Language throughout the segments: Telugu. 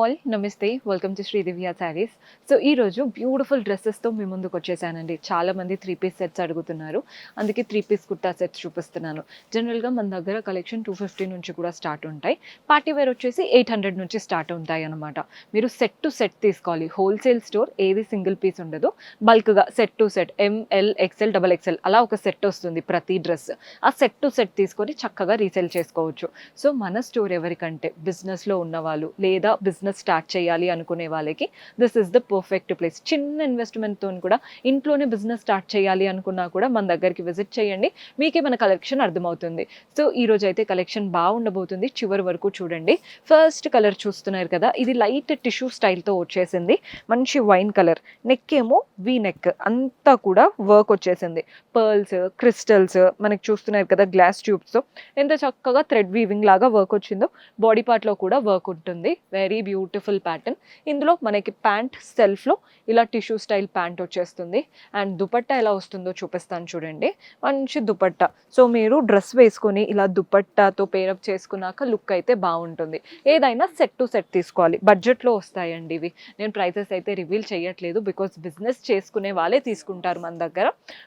ఆల్ నమస్తే, welcome to Sridivya saris. So ఈరోజు బ్యూటిఫుల్ డ్రెస్సెస్తో మీ ముందుకు వచ్చేసానండి. చాలామంది 3 పీస్ సెట్స్ అడుగుతున్నారు, అందుకే 3 పీస్ కుర్తా సెట్స్ చూపిస్తున్నాను. జనరల్గా మన దగ్గర కలెక్షన్ 250 నుంచి కూడా స్టార్ట్ ఉంటాయి. పార్టీ వేర్ వచ్చేసి 800 నుంచి స్టార్ట్ ఉంటాయి అనమాట. మీరు సెట్ టు సెట్ తీసుకోవాలి. హోల్సేల్ స్టోర్ ఏది సింగిల్ పీస్ ఉండదు, బల్క్గా set to set ML XL XXL అలా ఒక సెట్ వస్తుంది ప్రతి డ్రెస్. ఆ సెట్ టు సెట్ తీసుకొని చక్కగా రీసేల్ చేసుకోవచ్చు. సో మన స్టోర్ ఎవరికంటే బిజినెస్లో ఉన్నవాళ్ళు లేదా బిజినెస్ స్టార్ట్ చేయాలి అనుకునే వాళ్ళకి this is the perfect place. చిన్న ఇన్వెస్ట్మెంట్తో కూడా ఇంట్లోనే బిజినెస్ స్టార్ట్ చేయాలి అనుకున్నా కూడా మన దగ్గరికి విజిట్ చేయండి, మీకే మన కలెక్షన్ అర్థమవుతుంది. సో ఈరోజు అయితే కలెక్షన్ బాగుండబోతుంది, చివరి వరకు చూడండి. ఫస్ట్ కలర్ చూస్తున్నారు కదా, ఇది లైట్ టిష్యూ స్టైల్తో వచ్చేసింది. మంచి వైన్ కలర్, నెక్ ఏమో వీ నెక్, అంతా కూడా వర్క్ వచ్చేసింది. పర్ల్స్, క్రిస్టల్స్ మనకి చూస్తున్నారు కదా, గ్లాస్ ట్యూబ్స్తో ఎంత చక్కగా థ్రెడ్ వీవింగ్ లాగా వర్క్ వచ్చిందో. బాడీ పార్ట్లో కూడా వర్క్ ఉంటుంది. Very beautiful pattern. ఇందులో మనకి ప్యాంట్ సెల్ఫ్లో ఇలా టిష్యూ స్టైల్ ప్యాంట్ వచ్చేస్తుంది. అండ్ దుపట్టా ఎలా వస్తుందో చూపిస్తాను చూడండి. మంచి దుపట్టా. సో మీరు డ్రెస్ వేసుకొని ఇలా దుపట్టాతో పేరప్ చేసుకున్నాక లుక్ అయితే బాగుంటుంది. ఏదైనా సెట్ టు సెట్ తీసుకోవాలి. బడ్జెట్లో వస్తాయండి ఇవి. నేను ప్రైసెస్ అయితే రివీల్ చేయట్లేదు, బికాస్ బిజినెస్ చేసుకునే వాళ్ళే తీసుకుంటారు మన దగ్గర.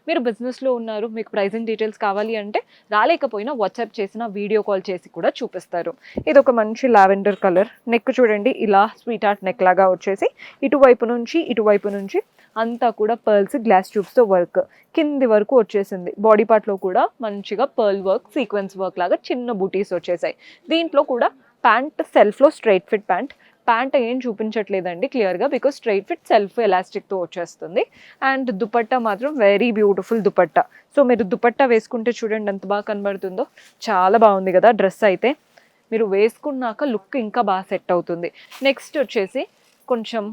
మీరు బిజినెస్లో ఉన్నారు, మీకు ప్రైజింగ్ డీటెయిల్స్ కావాలి అంటే రాలేకపోయినా వాట్సాప్ చేసిన వీడియో కాల్ చేసి కూడా చూపిస్తారు. ఇది ఒక మంచి లావెండర్ కలర్. నెక్ చూడండి, ఇలా స్వీట్ హార్ట్ నెక్ లాగా వచ్చేసి ఇటువైపు నుంచి అంతా కూడా పర్ల్స్, గ్లాస్ ట్యూబ్స్తో వర్క్ కింది వరకు వచ్చేసింది. బాడీ పార్ట్లో కూడా మంచిగా పర్ల్ వర్క్, సీక్వెన్స్ వర్క్ లాగా చిన్న బూటీస్ వచ్చేసాయి. దీంట్లో కూడా ప్యాంట్ సెల్ఫ్లో స్ట్రైట్ ఫిట్ ప్యాంట్ ఏం చూపించట్లేదండి క్లియర్గా, బికాస్ స్ట్రైట్ ఫిట్ సెల్ఫ్ ఎలాస్టిక్తో వచ్చేస్తుంది. అండ్ దుపట్టా మాత్రం వెరీ బ్యూటిఫుల్ దుపట్టా. సో మీరు దుపట్టా వేసుకుంటే చూడండి ఎంత బాగా కనబడుతుందో. చాలా బాగుంది కదా డ్రెస్ అయితే. మీరు వేసుకున్నాక లుక్ ఇంకా బాగా సెట్ అవుతుంది. నెక్స్ట్ వచ్చేసి కొంచెం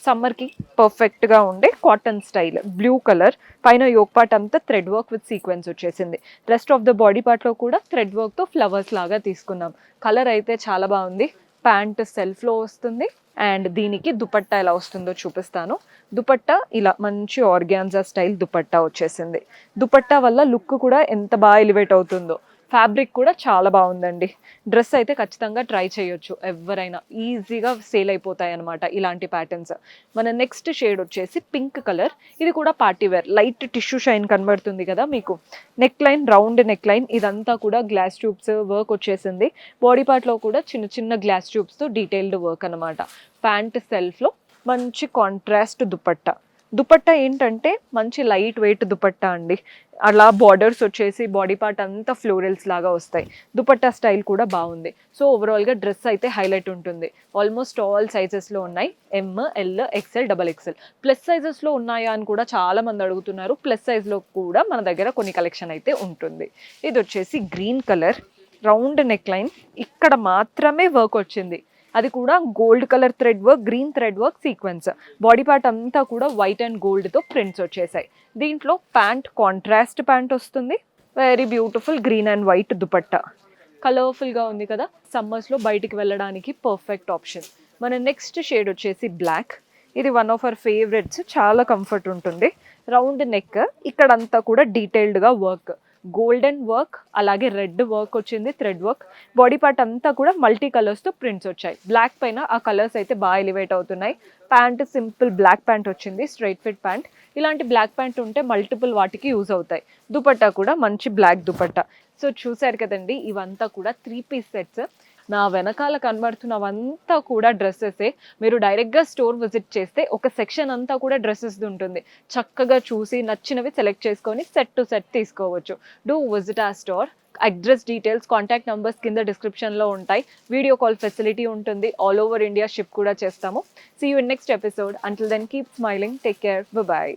సమ్మర్కి పర్ఫెక్ట్గా ఉండే కాటన్ స్టైల్ బ్లూ కలర్. పైన యోక్ పార్ట్ అంతా థ్రెడ్ వర్క్ విత్ సీక్వెన్స్ వచ్చేసింది. రెస్ట్ ఆఫ్ ద బాడీ పార్ట్లో కూడా థ్రెడ్ వర్క్తో ఫ్లవర్స్ లాగా తీసుకున్నాం. కలర్ అయితే చాలా బాగుంది. ప్యాంట్ సెల్ఫ్లో వస్తుంది. అండ్ దీనికి దుపట్టా ఎలా వస్తుందో చూపిస్తాను. దుపట్టా ఇలా మంచి ఆర్గాన్జా స్టైల్ దుపట్టా వచ్చేసింది. దుపట్టా వల్ల లుక్ కూడా ఎంత బాగా ఎలివేట్ అవుతుందో. ఫ్యాబ్రిక్ కూడా చాలా బాగుందండి. డ్రెస్ అయితే ఖచ్చితంగా ట్రై చేయొచ్చు, ఎవరైనా ఈజీగా సేల్ అయిపోతాయి అనమాట ఇలాంటి ప్యాటర్న్స్. మన నెక్స్ట్ షేడ్ వచ్చేసి పింక్ కలర్. ఇది కూడా party wear. Light tissue shine కనబడుతుంది కదా మీకు. Neckline, round neckline, ఇదంతా కూడా గ్లాస్ ట్యూబ్స్ వర్క్ వచ్చేసింది. బాడీ పార్ట్లో కూడా చిన్న చిన్న గ్లాస్ ట్యూబ్స్తో డీటెయిల్డ్ వర్క్ అనమాట. ప్యాంట్ సెల్ఫ్లో మంచి కాంట్రాస్ట్ దుపట్టా ఏంటంటే మంచి లైట్ వెయిట్ దుపట్టా అండి. అలా బార్డర్స్ వచ్చేసి బాడీ పార్ట్ అంతా ఫ్లోరల్స్ లాగా వస్తాయి. దుపట్టా స్టైల్ కూడా బాగుంది. సో ఓవరాల్గా డ్రెస్ అయితే హైలైట్ ఉంటుంది. ఆల్మోస్ట్ ఆల్ సైజెస్లో ఉన్నాయి. ML XL XXL. ప్లస్ సైజెస్లో ఉన్నాయా అని కూడా చాలా మంది అడుగుతున్నారు. ప్లస్ సైజ్లో కూడా మన దగ్గర కొన్ని కలెక్షన్ అయితే ఉంటుంది. ఇది వచ్చేసి green colour, round neck line, ఇక్కడ మాత్రమే వర్క్ వచ్చింది. అది కూడా gold colour thread work, green thread work, sequence. Body part అంతా కూడా వైట్ అండ్ గోల్డ్తో ప్రింట్స్ వచ్చేసాయి. దీంట్లో ప్యాంట్ కాంట్రాస్ట్ ప్యాంట్ వస్తుంది. Very beautiful green and white dupatta. కలర్ఫుల్గా ఉంది కదా, సమ్మర్స్లో బయటికి వెళ్ళడానికి పర్ఫెక్ట్ ఆప్షన్. మన నెక్స్ట్ షేడ్ వచ్చేసి బ్లాక్. ఇది వన్ ఆఫ్ అవర్ ఫేవరెట్స్, చాలా కంఫర్ట్ ఉంటుంది. రౌండ్ నెక్, ఇక్కడంతా కూడా డీటెయిల్డ్గా వర్క్, గోల్డెన్ వర్క్, అలాగే రెడ్ వర్క్ వచ్చింది, థ్రెడ్ వర్క్. బాడీ పార్ట్ అంతా కూడా మల్టీ కలర్స్తో ప్రింట్స్ వచ్చాయి. బ్లాక్ పైన ఆ కలర్స్ అయితే బాగా ఎలివేట్ అవుతున్నాయి. ప్యాంట్ సింపుల్ బ్లాక్ ప్యాంట్ వచ్చింది, స్ట్రైట్ ఫిట్ ప్యాంట్. ఇలాంటి బ్లాక్ ప్యాంట్ ఉంటే మల్టిపుల్ వాటికి యూజ్ అవుతాయి. దుపట్టా కూడా మంచి బ్లాక్ దుపట్టా. సో చూసారు కదండి, ఇవంతా కూడా 3 పీస్ సెట్స్. నా వెనకాల కనబడుతున్నవంతా కూడా డ్రెస్సెసే. మీరు డైరెక్ట్గా స్టోర్ విజిట్ చేస్తే ఒక సెక్షన్ అంతా కూడా డ్రెస్సెస్ ఉంటుంది. చక్కగా చూసి నచ్చినవి సెలెక్ట్ చేసుకొని సెట్ టు సెట్ తీసుకోవచ్చు. డూ విజిట్ ఆ store. Address details, contact numbers కింద డిస్క్రిప్షన్లో ఉంటాయి. వీడియో కాల్ ఫెసిలిటీ ఉంటుంది. ఆల్ ఓవర్ ఇండియా షిప్ కూడా చేస్తాము. See you in next episode. Until then keep smiling. Take care. Bye.